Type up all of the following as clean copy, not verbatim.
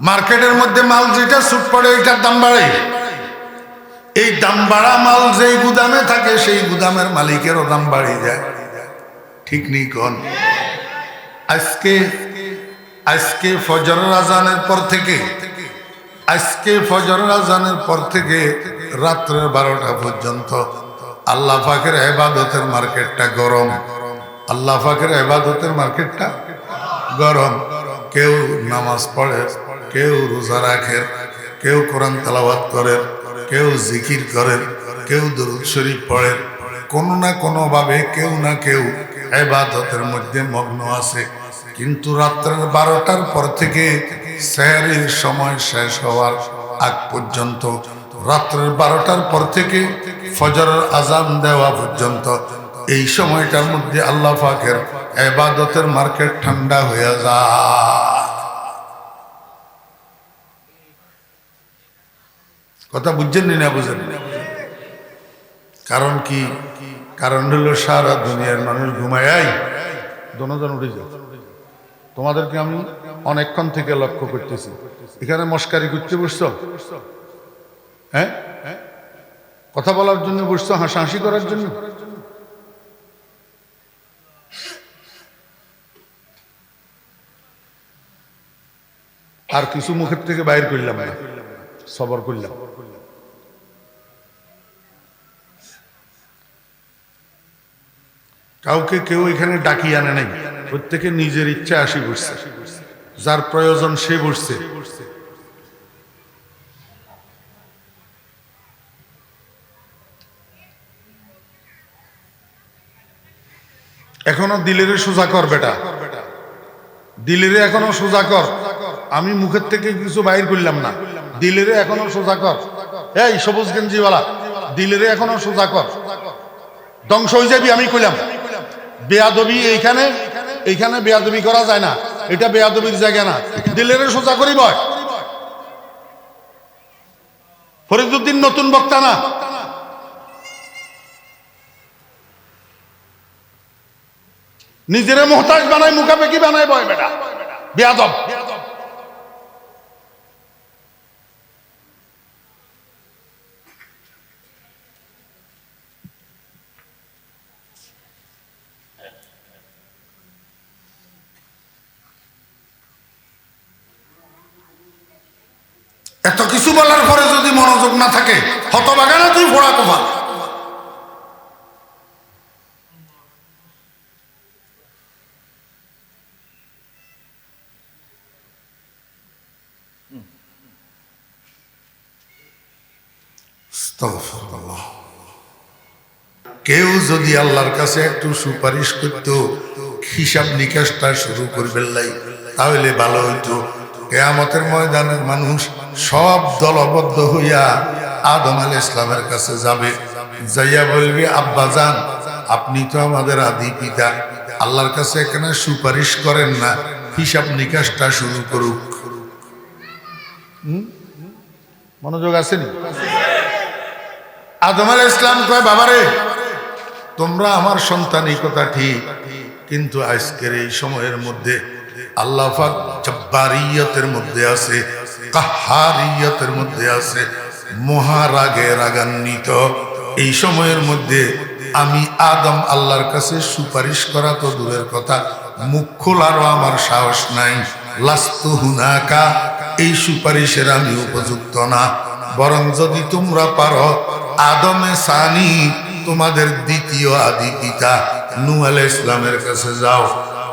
মার্কেটের মধ্যে মাল যেটা সুট পড়ে ওইটার দাম বাড়ে। এই দাম বাড়া মাল যেই গুদামে থাকে সেই গুদামের মালিকেরও দাম বাড়িয়ে যায়। ঠিক নেই কোন? আজকে ফজরের আজানের পর থেকে রাত্রের 12টা পর্যন্ত আল্লাহ পাকের ইবাদতের মার্কেটটা গরম। আল্লাহ পাকের ইবাদতের মার্কেটটা গরম। কেউ নামাজ পড়ে, কেউ রোজা রাখে, কেউ কোরআন তেলাওয়াত করে, কেউ জিকির করে, কেউ দরুদ শরীফ পড়ে। কোনো না কোনোভাবে কেউ না কেউ ইবাদতের মধ্যে মগ্ন আছে। কিন্তু রাত্রের 12টার পর থেকে সেহরির সময় শেষ হওয়ার আগ পর্যন্ত, রাত্রের 12টার পর থেকে ফজরের আজান দেওয়া পর্যন্ত, এই সময়টার মধ্যে আল্লাহ পাকের ইবাদতের মার্কেট ঠান্ডা হয়ে যায়। কথা বুঝছেন না বুঝেন? কারণ কি? কারণ হলো সারা দুনিয়ার মানুষ ঘুমায়। দনজন উঠে যাও। তোমাদেরকে আমি অনেকক্ষণ থেকে লক্ষ্য করতেছি, এখানে মস্কারি করতে বসছো, হ্যাঁ? কথা বলার জন্য বসছো, হাসাহাসি করার জন্য? আর কিছু মুখের থেকে বাইর করলাম না, সবর করলাম। কাউকে কেউ এখানে ডাকিয়ে আনে নাই, প্রত্যেকে নিজের ইচ্ছা আসি বসছে, যার প্রয়োজন সে বসছে। এখনো দিলের সোজা কর বেটা, দিলের এখনো সোজা কর। আমি মুখের থেকে কিছু বাইর করলাম না, দিলের এখনো সোজা কর। এই সবুজ গেঞ্জিওয়ালা, দিলের এখনো সোজা কর, ধ্বংস হয়ে যাবি। আমি কইলাম বেয়াদবি এইখানে বেয়াদবি করা যায় না, এটা বেয়াদবির জায়গা না। দিলের সোজা করি বয়। ফরিদুদ্দিন নতুন বক্তা না, নিজেরে মোহতাজ বানায়, মুখাপেকি বানায় বয় বেটা, বেয়াদব। এত কিছু বলার পরে যদি মনোযোগ না থাকে, হতভাগা না তুই, ফোড়া কপাল। কেউ যদি আল্লাহর কাছে একটু সুপারিশ করত, হিসাব নিকাশটা শুরু করবেন তাহলে ভালো হইতো। কিয়ামতের ময়দানে মানুষ সব দলবদ্ধ হইয়া আদম আলাইহিস সালামের কাছে যাবে, যাইয়া বলবে, আব্বা জান, আপনি তো আমাদের আদি পিতা, আল্লাহর কাছে এখানে সুপারিশ করেন না, হিসাব নিকাশটা শুরু করুক। মনোযোগ আসেনি? আদম আলাইহিস সালাম কয়, বাবারে, তোমরা আমার সন্তান, এই কথা ঠিক, কিন্তু আজকের এই সময়ের মধ্যে আল্লাহ পাক জব্বারিয়তের মধ্যে আছে, কাহারিয়তের মধ্যে আছে, মহারাগে রাগান্বিত। এই সময়ের মধ্যে আমি আদম আল্লাহর কাছে সুপারিশ করা তো দূরের কথা, মুখ খোলারও আমার সাহস নাই। লাস্তু হুনাকা, এই সুপারিশের আমি উপযুক্ত না। বরং যদি তোমরা পারো, আদমে সানি, তোমাদের দ্বিতীয় আদি পিতা নূহ আলাইহিস সালামের কাছে যাও।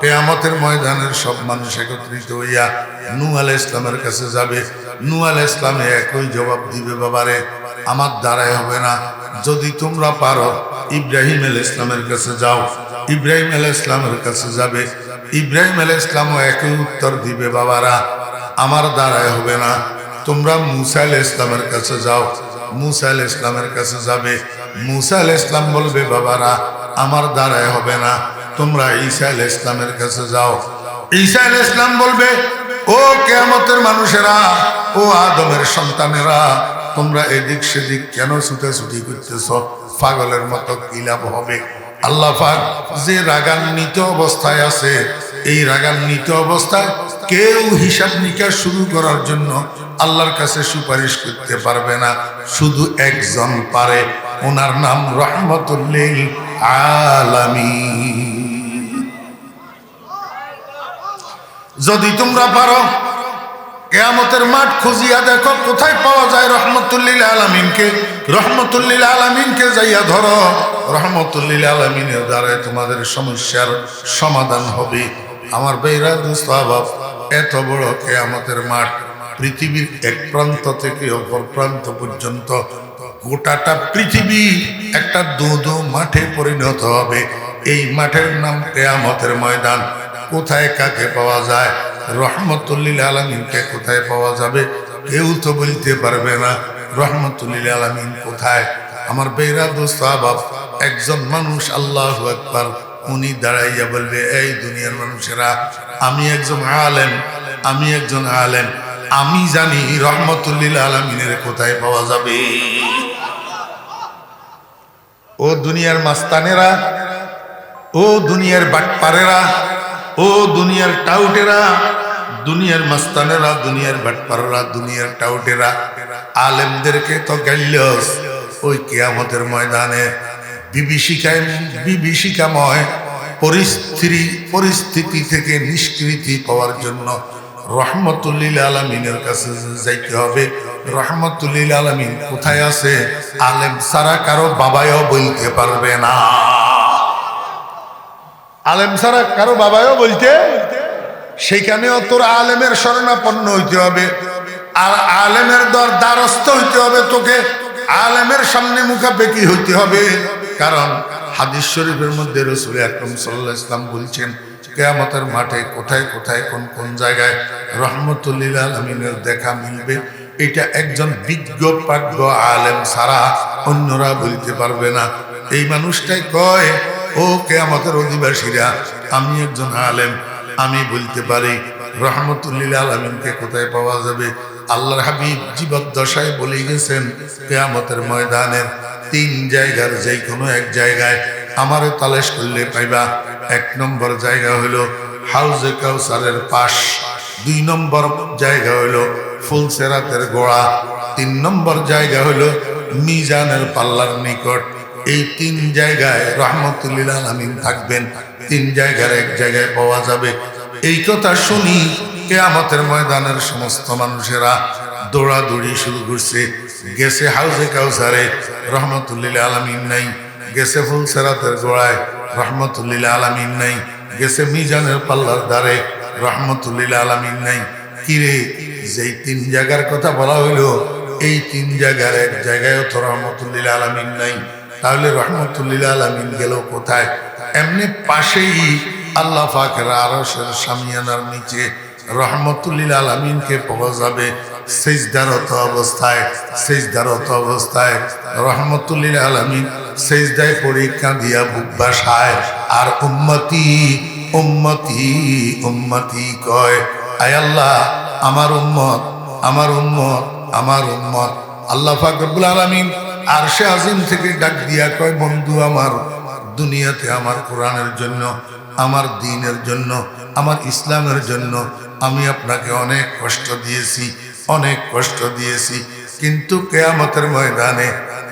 কিয়ামতের ময়দানের সব মানুষ একত্রিত হইয়া নূহ আলাইহিস সালামের কাছে যাবে। নূহ আলাইহিস সালাম একই জবাব দিবে, বাবারে, আমার দ্বারাই হবে না। যদি তোমরা পারো, ইব্রাহিম আলাইহিস সালামের কাছে যাও। ইব্রাহিম আলাইহিস সালামের কাছে যাবে। ইব্রাহিম আলাইহিস সালামও একই উত্তর দিবে, বাবারা, আমার দ্বারাই হবে না। তোমরা মূসা আলাইহিস সালামের কাছে যাও। মূসা আলাইহিস সালামের কাছে যাবে। মূসা আলাইহিস সালাম বলবে, বাবারা, আমার দ্বারাই হবে না। তোমরা ঈসা আলাইহিস সালামের কাছে যাও। ঈসা আলাইহিস সালাম বলবে, ও কিয়ামতের মানুষেরা, ও আদমের সন্তানেরা, তোমরা এদিক সেদিক কেন ছুটাছুটি করতেছ? পাগলের মতো কি লাভ হবে? আল্লাহ পাক যে রাগান্বিত অবস্থায় আছে, এই রাগান্বিত অবস্থায় কেউ হিসাব নিকাশ শুরু করার জন্য আল্লাহর কাছে সুপারিশ করতে পারবে না, শুধু একজন পারে, ওনার নাম রহমতুল লিল আলামিন। যদি তোমরা পারো কিয়ামতের মাঠ খুঁজিয়া দেখো কোথায় পাওয়া যায় রহমতুল লিল আলামিনকে, রহমতুল লিল আলামিনকে যাইয়া ধরো, রহমতুল লিল আলামিনের দ্বারা তোমাদের সমস্যার সমাধান হবে। আমার ভাইরা দোস্ত আহবাব, এত বড় কিয়ামতের মাঠ, পৃথিবীর এক প্রান্ত থেকে অপর প্রান্ত পর্যন্ত গোটাটা পৃথিবী একটা দো মাঠে পরিণত হবে। এই মাঠের নাম কিয়ামতের ময়দান। কোথায় কাকে পাওয়া যায়? রহমতুল লিল আলামিনকে কোথায় পাওয়া যাবে? কেউ তো বলতে পারবে না রহমতুল লিল আলামিন কোথায়। আমার বেরা দোস্ত আহবাব, একজন মানুষ, আল্লাহু আকবার, উনি দাঁড়াইয়া বলবে, এই দুনিয়ার মানুষেরা, আমি একজন আলেম, আমি একজন আলেম, আমি জানি রহমতুল লিল আলামিনের কোথায় পাওয়া যাবে। ও দুনিয়ার মাস্তানেরা, ও দুনিয়ার বাটপারেরা, ও দুনিয়ার টাউটেরা, দুনিয়ার মাস্তানেরা, দুনিয়ার বাটপারেরা, দুনিয়ার টাউটেরা, আলেমদেরকে তো গাইলস ওই কিয়ামতের ময়দানে বিভীষিকাময় পরিস্থিতি থেকে নিষ্কৃতি পাওয়ার জন্য রহমতুল লিল আলামিনের কাছে যাইতে হবে। রহমতুল লিল আলামিন কোথায় আছে? আলেম ছাড়া কারো বাবাও বলতে পারবে না, আলেম ছাড়া কারো বাবাও বলতে। সেইখানেও তোর আলেমের শরণাপন্ন হইতে হবে, আর আলেমের দ্বারস্থ হইতে হবে, তোকে আলেমের সামনে মুখাপেক্ষি হইতে হবে। কারণ হাদিস শরীফের মধ্যে রাসূল আকরাম সাল্লাল্লাহু আলাইহি ওয়াসাল্লাম বলছেন, কিয়ামতের মাঠে কোথায় কোথায় কোন কোন জায়গায় রহমতুল লিল আলামিনের দেখা মিলবে, এটা একজন বিজ্ঞ প্রাজ্ঞ আলেম ছাড়া অন্যরা বলতে পারবে না। এই মানুষটাই কয়, ও কিয়ামতের অধিবাসীরা, আমি একজন আলেম, আমি বলতে পারি রহমতুল লিল আলামিনকে কোথায় পাওয়া যাবে। আল্লাহর হাবিব জীবদ্দশায় বলে গেছেন, কিয়ামতের ময়দানের 3 জায়গার যে কোনো এক জায়গায় আমারে তালাশ করলে পাইবা। 1 নম্বর জায়গা হলো হাউজে কাউসারের পাশ, 2 নম্বর জায়গা হলো ফুলসেরাতের গোড়া, 3 নম্বর জায়গা হলো মিজানের পাল্লার নিকট। এই 3 জায়গায় রহমতুল লিল আলামিন থাকবেন। 3 জায়গার এক জায়গায় পাওয়া যাবে। এই কথা শুনি কিয়ামতের ময়দানের সমস্ত মানুষেরা দৌড়াদৌড়ি শুরু করছে। গেছে হাউজে কাউসারে, রহমতুল লিল আলামিন নাই। গেছে ফুলসেরাতের গোড়ায়, রহমতুল লিল আলামিন নাই। গেছে মিজানের পাল্লার দ্বারে, রহমতুল লিল আলামিন নাই। কিরে, যেই 3 জায়গার কথা বলা হইলো, এই 3 জায়গার এক জায়গায়ও তো রহমতুল লিল আলামিন নাই। তাহলে রহমতুল লিল আলামিন গেল কোথায়? এমনি পাশেই আল্লাহ পাকের আরশের শামিয়ানার নিচে রহমতুল লিল আলামিনকে পাওয়া যাবে। সিজদারত অবস্থায়, সিজদারত অবস্থায় রহমতুল লিল আলামিন সিজদায় পড়ে কাঁদিয়া বুক বাসায়, আর উম্মতি উম্মতি উম্মতি কয়, আয় আল্লাহ, আমার উম্মত, আমার উম্মত, আমার উম্মত। আল্লাহ পাক রব্বুল আলামিন আরশে আজিম থেকে ডাক দিয়া কয়, বন্ধু আমার, দুনিয়াতে আমার কোরআনের জন্য, আমার দ্বীনের জন্য, আমার ইসলামের জন্য আমি আপনাকে অনেক কষ্ট দিয়েছি, অনেক কষ্ট দিয়েছি, কিন্তু কিয়ামতের ময়দানে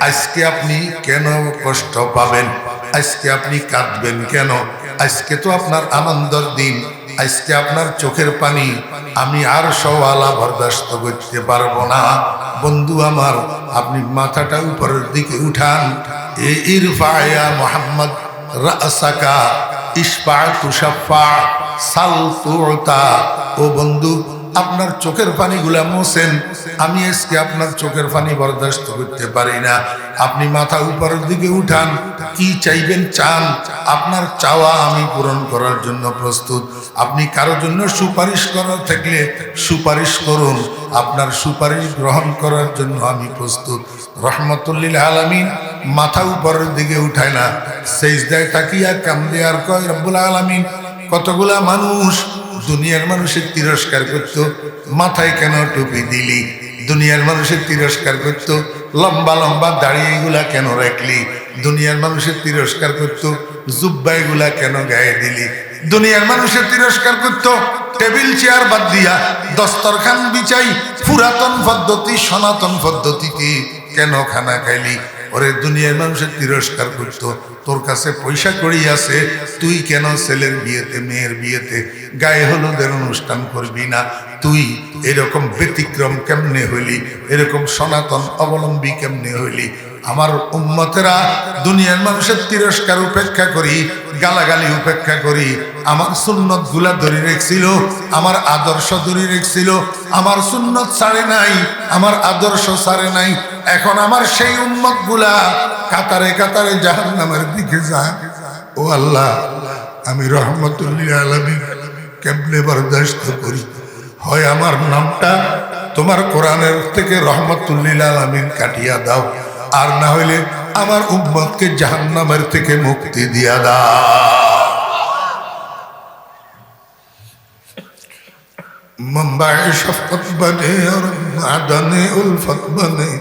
আজকে আপনি কেন কষ্ট পাবেন? আজকে আপনি কাঁদবেন কেন? আজকে তো আপনার আনন্দের দিন, আজকে আপনার চোখের পানি আমি আর সওয়ালা বরদাস্ত করতে পারবো না। বন্ধু আমার, আপনি মাথাটা উপরের দিকে উঠান। ইরফা ইয়া মুহাম্মদ রাসাকা ইশফা তুশাফা সাল তুতা। ও বন্ধু, আপনার চোখের পানিগুলা মোছেন, আমি আজকে আপনার চোখের পানি বরদাস্ত করতে পারি না। আপনি মাথা উপরের দিকে উঠান, কি চাইবেন চান, আপনার চাওয়া আমি পূরণ করার জন্য প্রস্তুত। আপনি কারো জন্য সুপারিশ করার থাকলে সুপারিশ করুন, আপনার সুপারিশ গ্রহণ করার জন্য আমি প্রস্তুত। রহমতুল লিল আলামিন মাথা উপরের দিকে উঠায় না, সিজদায় তাকিয়া কান্দে আর কয়, রব্বুল আলামিন, কতগুলা মানুষ দুনিয়ার মানুষের তিরস্কার করতো, মাথায় কেন টুপি দিলি? দুনিয়ার মানুষের তিরস্কার করতো, লম্বা লম্বা দাড়ি এগুলা কেন রাখলি? দুনিয়ার মানুষের তিরস্কার করতো, জুব্বা এগুলা কেন গায়ে দিলি? দুনিয়ার মানুষের তিরস্কার করতো টেবিল চেয়ার বাদ দিয়া দস্তরখান বিছাই পুরাতন পদ্ধতি সনাতন পদ্ধতিতে কেন খানা খাইলি? ওরে দুনিয়ার মানুষের তিরস্কার করতো তোর কাছে পয়সা কড়ি আছে, তুই কেন ছেলের বিয়েতে মেয়ের বিয়েতে গায়ে হলুদের অনুষ্ঠান করবি না? তুই এরকম ব্যতিক্রম কেমনে হইলি? এরকম সনাতন অবলম্বী কেমনে হইলি? আমার উম্মতেরা দুনিয়ার মানুষের তিরস্কার উপেক্ষা করি, গালাগালি উপেক্ষা করি, আমার সুন্নত গুলা ধরে রেখছিল, আমার আদর্শ ধরে রেখছিল, আমার সুন্নত ছাড়ে নাই, আমার আদর্শ ছাড়ে নাই। এখন আমার সেই উম্মত গুলা কাতারে কাতারে জাহান্নামের দিকে যায়। ও আল্লাহ, আমি রহমতুল লিল আলামিন কেমনে বরদাস্ত করি? হয় আমার নামটা তোমার কোরআনের থেকে রহমতুল লিল আলামিন কাটিয়া দাও, আর না হইলে আমার উম্মতকে জাহান্নামের থেকে মুক্তি দিয়া দাও। मंबाए शफकत बने और मादने उल्फत बने,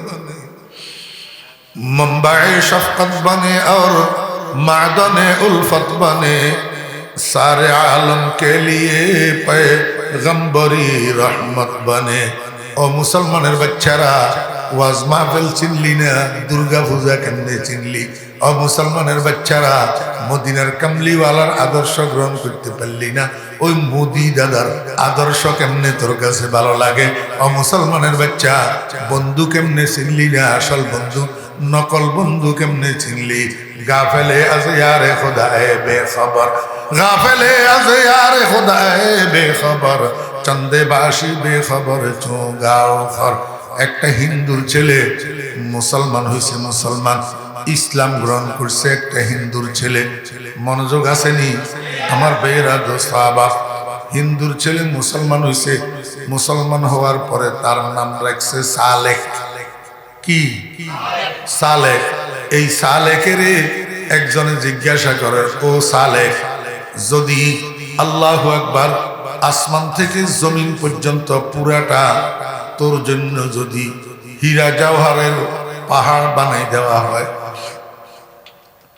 मंबाए शफकत बने और मादने उल्फत बने, सारे आलम के लिए पैगंबरी रहमत बने। ओ मुसलमानेर बच्चारा ওয়াজ মাহফিল চিনলি না, দুর্গা পূজা কেমনে চিনলি? ও মুসলমানের বাচ্চারা মদিনার কামলিওয়ালার আদর্শ গ্রহণ করতে পারলি না, ওই মোদি দাদার আদর্শ কেমনে তোর কাছে ভালো লাগে? ও মুসলমানের বাচ্চা বন্ধু কেমনে চিনলি না? আসল বন্ধু নকল বন্ধু কেমনে চিনলি? গাফেলে আজ ইয়ারে খুদায়ে বেখবর, গাফেলে আজ ইয়ারে খুদায়ে বেখবর, চন্দে বাসি বেখবর চো গাও খর। একটা হিন্দুর ছেলে মুসলমান হয়েছে, মুসলমান ইসলাম গ্রহণ করছে, একটা হিন্দুর ছেলে। মনোযোগ আসেনি আমার বেয়েরা দোস্তাবা? হিন্দুর ছেলে মুসলমান হয়েছে, মুসলমান হওয়ার পরে তার নাম রাখছে সালেক। কি সালেক? এই সালেকের একজনে জিজ্ঞাসা করে, ও সালেক, যদি আল্লাহু আকবার আসমান থেকে জমিন পর্যন্ত পুরাটা তোর জন্য যদি হীরা জওহরের পাহাড় বানাই দেওয়া হয়,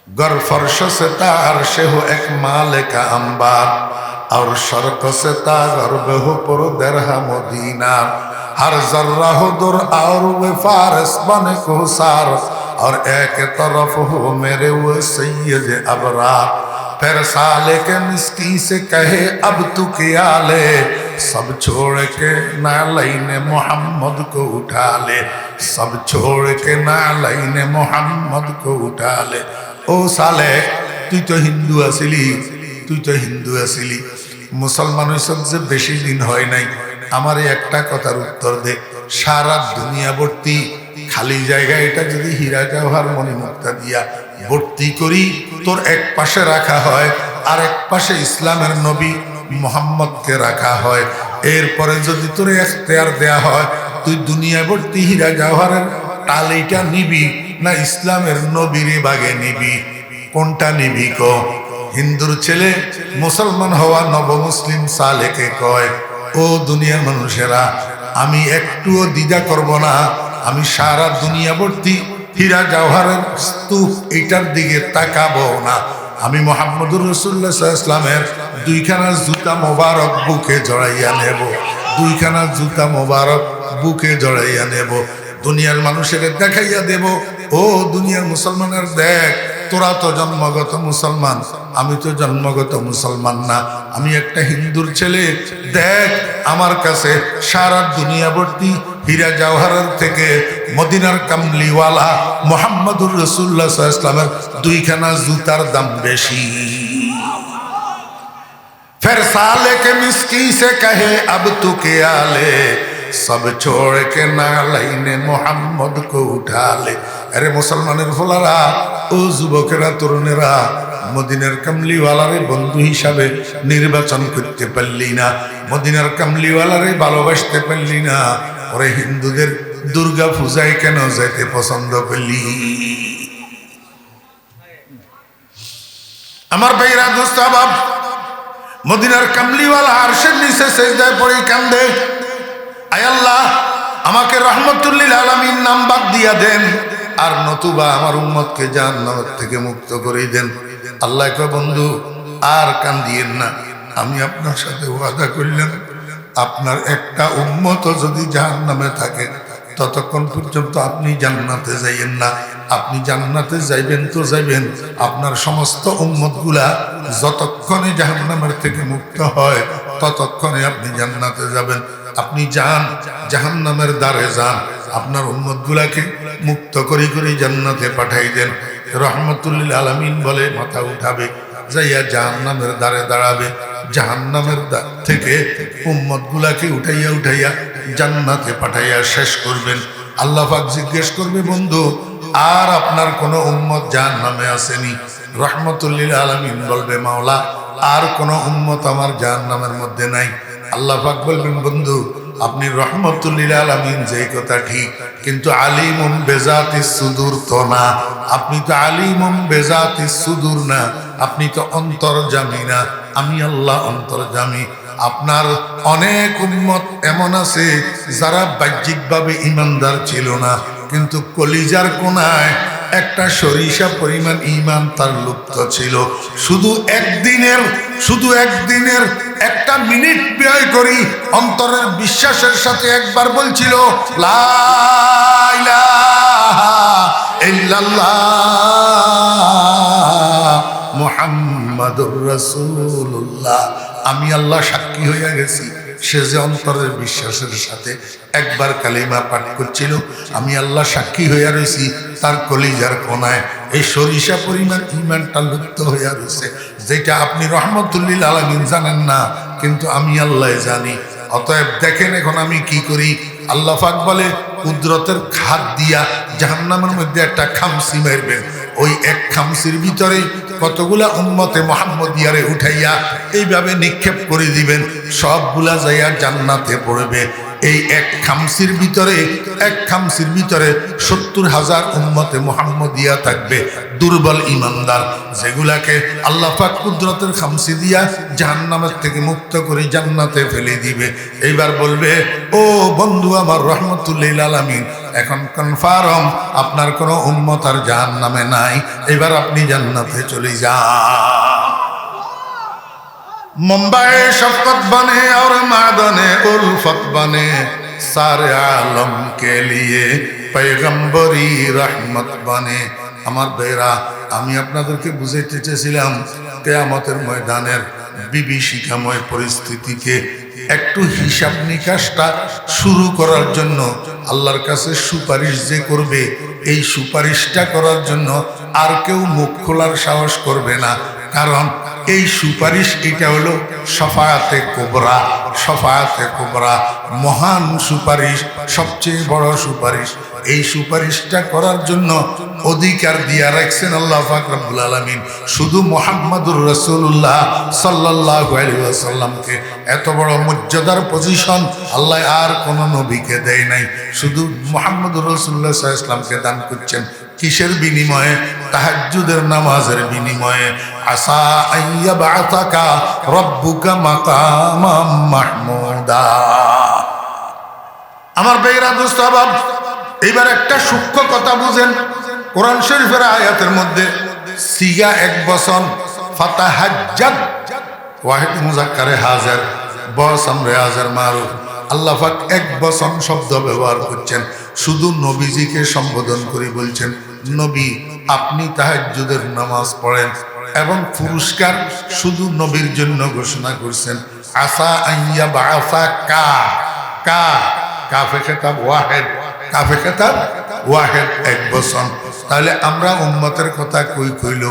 गर फर्श से तार से हो एक माले का अंबार, और शर्क से तागर्ब हो पर दरहम दीनार, हर जर्रा हो दुर और वे फारस बने को सार, और एक तरफ हो मेरे वो सैयद अबरार। फिर साले के मिस्की से कहे अब तू क्या ले, सब छोड़ के नालैन मोहम्मद को उठा ले, सब छोड़ के नालैन मोहम्मद को उठा ले। ও সালে, তুই তো হিন্দু আছিলি, তুই তো হিন্দু আছিলি, মুসলমান হইছ যে বেশি দিন হয় নাই। আমার একটা কথার উত্তর দে, সারা দুনিয়া ভর্তি খালি জায়গা এটা যদি হীরা জওহর মণিমুক্তা দিয়া ভর্তি করি, তোর এক পাশে রাখা হয় আর এক পাশে ইসলামের নবী মুহাম্মদকে রাখা হয়, এরপরে যদি তোর এখতিয়ার দেয়া হয় তুই দুনিয়া ভর্তি হীরা জওহরের টালিটা নিবি না ইসলামের নবীর বাগে নিবি? কোনটা নিবি কো? হিন্দুর ছেলে মুসলমান হওয়া নব মুসলিম সালেকে কয়, ও দুনিয়ার মানুষেরা, আমি একটুও দ্বিধা করব না, আমি সারা দুনিয়া ভর্তি হীরা জওহরের স্তূপ এইটার দিকে তাকাবো না, আমি মুহাম্মদুর রাসূলুল্লাহ সাল্লাল্লাহু আলাইহি ওয়াসাল্লামের দুইখানা জুতা মোবারক বুকে জড়াইয়া নেব, দুইখানা জুতা মোবারক বুকে জড়াইয়া নেব, দুনিয়ার মানুষের দেখাইয়া দেব, ও দুনিয়ার মুসলমানের দেখ, তোরা তো জন্মগত মুসলমান, আমি তো জন্মগত মুসলমান না, আমি একটা হিন্দুর ছেলে, দেখ আমার কাছে সারা দুনিয়া ভর্তি হীরা জওহরের থেকে মদিনার কামলিওয়ালা মুহাম্মদুর রাসূলুল্লাহ সাল্লাল্লাহু আলাইহি ওয়াসাল্লামের দুইখানা জুতার দাম বেশি। फिर साले के मिस्की से कहे अब तू क्या ले, सब छोड़ के नालैने मोहम्मद को उठा ले। अरे मुसलमाনের ফলারা, ও যুবকেরা, তরুণেরা, মদিনার কামলিওয়ালারে বন্ধু হিসাবে নির্বাচন করতে পারলি না, মদিনার কামলিওয়ালারে ভালোবাসতে পারলি না, ওরে হিন্দুদের দুর্গা পূজায় কেন যেতে পছন্দ করলি? আমার ভাইরা দোস্ত বাপ, মদিনার কামলিওয়ালা আরশের নিচে সেজদায় পড়ে কান্দে, আয় আল্লাহ আমাকে রহমতুল লিল আলামিন নাম বাদ দিয়া দেন, আর নতুবা আমার উম্মতকে জাহান্নাম থেকে মুক্ত করে দেন। আল্লাহ কয়, বন্ধু আর কান্দিয়েন না। আমি আপনার সাথে ওয়াদা করলাম, আপনার একটা উম্মত যদি জাহান্নামে থাকে ততক্ষণ পর্যন্ত আপনি জান্নাতে যাইবেন না। আপনি জান্নাতে যাইবেন তো যাইবেন, আপনার সমস্ত উম্মতগুলা যতক্ষণে জাহান্নামের থেকে মুক্ত হয় ততক্ষণে আপনি জান্নাতে যাবেন। আপনি যান, জাহান্নামের দ্বারে যান, আপনার উম্মতগুলাকে মুক্ত করে করে জান্নাতে পাঠাই দেন। রহমতুল্লিল আলামিন বলে মাথা উঠাবে, যাইয়া জাহান্নামের দ্বারে দাঁড়াবে, জাহান্নামের থেকে উম্মতগুলাকে উঠাইয়া উঠাইয়া জান্নাতে পাঠাইয়া শেষ করবেন। আল্লাহ পাক জিজ্ঞেস করবে, বন্ধু আর আপনার কোনো উম্মত জাহান্নামে আসেনি? রহমতুল্লিল আলামিন বলবে, মাওলা আর কোনো উম্মত আমার জাহান্নামের মধ্যে নাই। আল্লাহ পাক বলবেন, বন্ধু আপনি রহমতুল্লিল আলামিন যেই কথা ঠিক, কিন্তু আলিমুম বেজাতিস সুদূর তো না। আপনি তো আলিমুম বেজাতিস সুদূর না, আপনি তো অন্তর্যামী না। আমি আল্লাহ অন্তর্যামী। আপনার অনেক উম্মত এমন আছে যারা বাহ্যিকভাবে ইমানদার ছিল না, কিন্তু কলিজার কোনায় একটা সরিষা পরিমাণ ঈমান তার লুপ্ত ছিল। শুধু একদিনের একটা মিনিট ব্যয় করি অন্তরের বিশ্বাসের সাথে একবার বলছিল লা ইলাহা ইল্লাল্লাহ মুহাম্মাদুর রাসূলুল্লাহ। আমি আল্লাহ সাক্ষী হইয়া গেছি, সে যে অন্তরের বিশ্বাসের সাথে একবার কালিমা পাঠ করছিল, আমি আল্লাহ সাক্ষী হইয়া রয়েছি তার কলিজার কোনায় এই সরিষা পরিমাণ ঈমানটা লুপ্ত হইয়া রয়েছে, যেটা আপনি রহমতুল্লিল আলামিন জানেন না, কিন্তু আমি আল্লাহ জানি। অতএব দেখেন এখন আমি কি করি। আল্লাহ পাক বলে, কুদরতের খাদ দিয়া জাহান্নামের মধ্যে একটা খামসি মারবেন, ওই এক খামসির ভিতরে কতগুলা উম্মতে মুহাম্মদিয়ারে উঠাইয়া এইভাবে নিক্ষেপ করে দিবেন, সবগুলা যাইয়া জান্নাতে পড়বে। এই এক খামসির ভিতরে 70,000 উম্মতে মুহাম্মদিয়া থাকবে, দুর্বল ইমানদার, যেগুলাকে আল্লাহ পাক কুদরতের খামসি দিয়া জাহান্নামের থেকে মুক্ত করে জান্নাতে ফেলে দিবে। এইবার বলবে, ও বন্ধু আমার রহমতুল্লিল আলামিন, এখন কনফার্ম আপনার কোনো উম্মত আর জাহান্নামে নাই, এবার আপনি জান্নাতে চলে যান। मुंबई शफकत बने और मादने उल्फत बने, सारे आलम के लिए पैगंबरी रहमत बने। আমার ভাইরা, আমি আপনাদেরকে বুঝাইতে চেয়েছিলাম কিয়ামতের ময়দানের বিভীষিকাময় পরিস্থিতিকে একটু হিসাব নিকাশটা শুরু করার জন্য আল্লাহর কাছে সুপারিশ যে করবে, এই সুপারিশটা করার জন্য আর কেউ মুখ খোলার সাহস করবে না। কারণ এই সুপারিশ, এটা হলো শফায়াতে কুবরা। শফায়াতে কুবরা মহান সুপারিশ, সবচেয়ে বড় সুপারিশ। এই সুপারিশটা করার জন্য অধিকার দিয়া রাখছেন আল্লাহ পাক রব্বুল আলামিন শুধু মুহাম্মাদুর রাসূলুল্লাহ সাল্লাল্লাহু আলাইহি ওয়াসাল্লামকে। এত বড় মর্যাদার পজিশন আল্লাহ আর কোন নবীকে দেয় নাই, শুধু মুহাম্মাদুর রাসূলুল্লাহ সাল্লাল্লাহু আলাইহি ওয়াসাল্লামকে দান করছেন। কিসের বিনিময়ে? তাহাজ্জুদের নামাজের বিনিময়ে। আসা আইয়াবাতাকা রব্বুকা মাকামাম মাহমুদা। আমার বেয়রা দোস্ত আবাব, এইবার একটা সূক্ষ্ম কথা বুঝেন। কোরআন শরীফের আয়াতের মধ্যে সিগা এক বচন, ফাতাহাজ্জাদ ওয়াহিদ মুযাক্কারে হাজার, বস আমরে হাজার মারুফ। আল্লাহ পাক এক বচন শব্দ ব্যবহার করছেন, শুধু নবীজিকে সম্বোধন করে বলছেন, নবী আপনি তাহাজ্জুদের নামাজ পড়েন, এবং পুরস্কার শুধু নবীর জন্য ঘোষণা করছেন। আসা আইয়া বাসা কা কা কাফে খেতাব ওয়াহেদ, কাফে খেতাব ওয়াহেদ, এক বচন। তাহলে আমরা উম্মতের কথা কই কইল,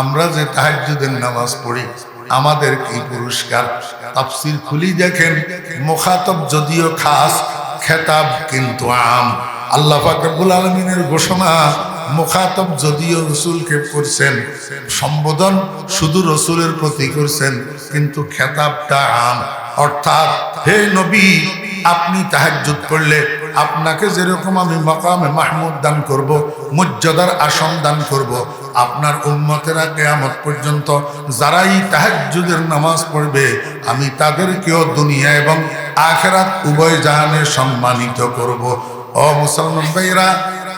আমরা যে তাহাজ্জুদের নামাজ পড়ি আমাদের কি পুরস্কার? তাফসীর খুলি দেখেন, মুখাতব যদিও খাস, খেতাব কিন্তু আম। আল্লাহ পাক রব্বুল আলামিনের ঘোষণা, মুখাতব যদিও রসুলকে করছেন, সম্বোধন শুধু রসুলের প্রতি করছেন, কিন্তু খেতাবটা আম। অর্থাৎ হে নবী, আপনি তাহাজ্জুদ পড়লে আপনাকে যেরকম আমি মাকামে মাহমুদ দান করব, মর্যাদার আসন দান করব, আপনার উম্মতেরা কিয়ামত পর্যন্ত যারাই তাহাজ্জুদের নামাজ পড়বে আমি তাদেরকেও দুনিয়া এবং আখিরাত উভয় জাহানে সম্মানিত করব। ও মুসলমান ভাইরা,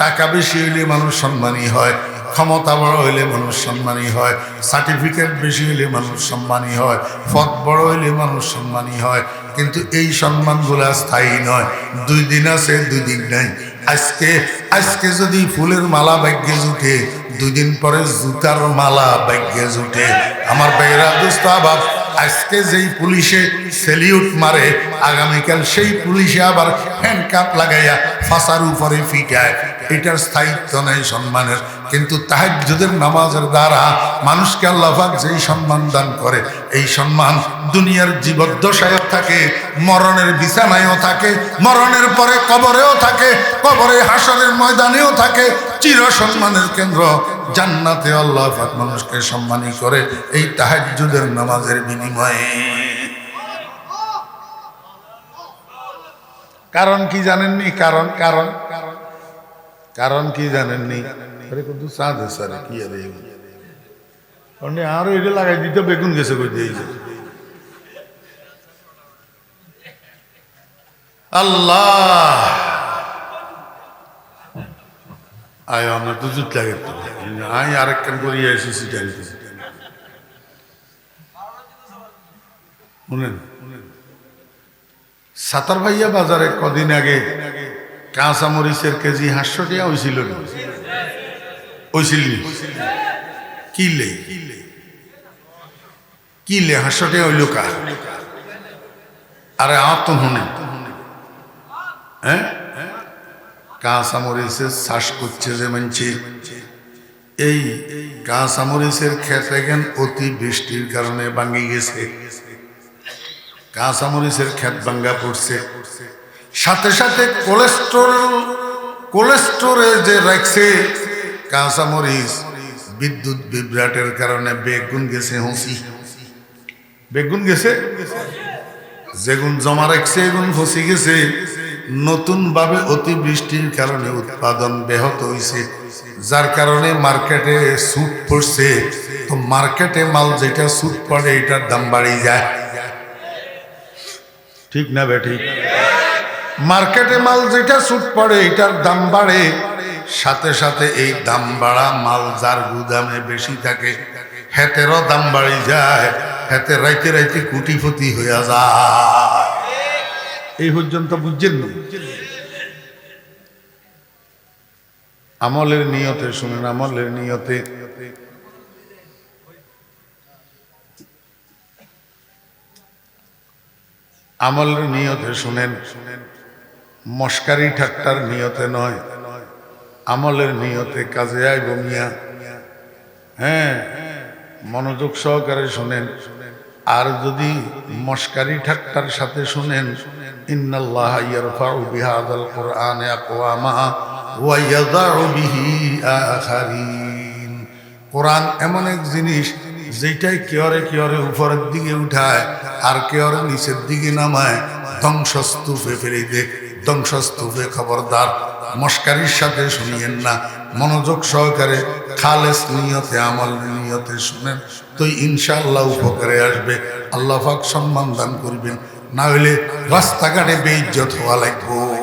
টাকা বেশি হইলে মানুষ সম্মানী হয়, ক্ষমতা বড় হইলে মানুষ সম্মানী হয়, সার্টিফিকেট বেশি হইলে মানুষ সম্মানী হয়, পদ বড় হইলে মানুষ সম্মানী হয়। কিন্তু এই সম্মানগুলো স্থায়ী নয়, 2 দিন আছে 2 দিন নাই। আজকে যদি ফুলের মালা ভাগ্যে জুটে, 2 দিন পরে জুতার মালা ভাগ্যে জুটে। আমার ভাইয়েরা, দোস্ত আবাব, আজকে যেই পুলিশে সেলিউট মারে, আগামীকাল সেই পুলিশে আবার হ্যান্ডকাপ লাগাইয়া ফাঁসার উপরে ফিটায়। এটার স্থায়িত্ব নেই সম্মানের। কিন্তু তাহাজ্জুদের নামাজের দ্বারা মানুষকে আল্লাহ পাক যেই সম্মান দান করে, এই সম্মান দুনিয়ার জীবদ্দশায়ও থাকে, মরণের বিছানায়ও থাকে, মরণের পরে কবরেও থাকে, কবরে হাসরের ময়দানেও থাকে। চির সম্মানের কেন্দ্র জান্নাতে আল্লাহ পাক মানুষকে সম্মানী করে এই তাহাজ্জুদের নামাজের বিনিময়ে। কারণ কি জানেননি? কারণ কারণ কারণ কি জানেননি? কিন্তু চাঁদ স্যার কি আরো এটা লাগাই দিতে বেগুন গেছে কই দিয়ে আল্লাহ আয় আমরা তো জুত লাগে আই আরেকখান করিয়া এসেছি শুনেন। সাতার ভাইয়া বাজারে কদিন আগে কাঁচা মরিচের কেজি 500 টাকা হয়েছিল। কিলে 500 টাকা হইল কা? আরে আত শুনে, হ্যাঁ, কাঁচা মরিচের চাষ করছে যে মানছে, এই কাঁচা মরিচের ক্ষেত এখন অতি বৃষ্টির কারণে ভাঙি গেছে। কাঁচা মরিচের ক্ষেত ভাঙ্গা পড়ছে, সাথে সাথে কোলেস্টোরে যে রাখছে কাঁচা মরিচ, বিদ্যুৎ বিভ্রাটের কারণে বেগুন গেছে হুঁসি, বেগুন গেছে, যেগুন জমা রাখছে এগুন ফসি গেছে। নতুন ভাবে অতিবৃষ্টির কারণে উৎপাদন ব্যাহত হয়েছে, যার কারণে মার্কেটে সুট পড়ছে। তো মার্কেটে মাল যেটা সুট পড়ে এটার দাম বাড়ি যায়, ঠিক না বেঠিক? মার্কেটে মাল যেটা সুট পড়ে এটার দাম বাড়ে, সাথে সাথে এই দাম বাড়া মাল যার গুদামে বেশি থাকে হেতেরও দাম বাড়ি যায়, হেতে রাইতে রাইতে কুটিপতি হইয়া যায়। এই পর্যন্ত বুঝছেন না? আমলের নিয়তে শুনেন, আমলের নিয়তে আমলের নিয়তে শুনেন, মস্কারি ঠাট্টার নিয়তে নয়, আমলের নিয়তে কাজে আইব মিয়া। হ্যাঁ, মনোযোগ সহকারে শুনেন। আর যদি মস্কারি ঠাট্টার সাথে শুনেন, ইন্নাল্লাহা ইয়ারফাউ বিহাযাল কুরআনি আকওয়ামা ওয়া ইয়াযাউ বিহি আখারিন। কোরআন এমন এক জিনিস যেটাই কেয়রে উপরের দিকে উঠায় আর কেয়রে নিচের দিকে নামায়, ধ্বংসস্তূপে ফেলে দেয়। ধ্বংসস্তূপে খবরদার মস্কারির সাথে শুনিয়েন না, মনোযোগ সহকারে খালেস নিয়তে আমল নিয়তে শুনেন, তো ইনশাআল্লাহ উপকারে আসবে, আল্লাহ পাক সম্মান দান করবেন। না হইলে রাস্তাঘাটে বেইজ্জত হওয়া লাগবে।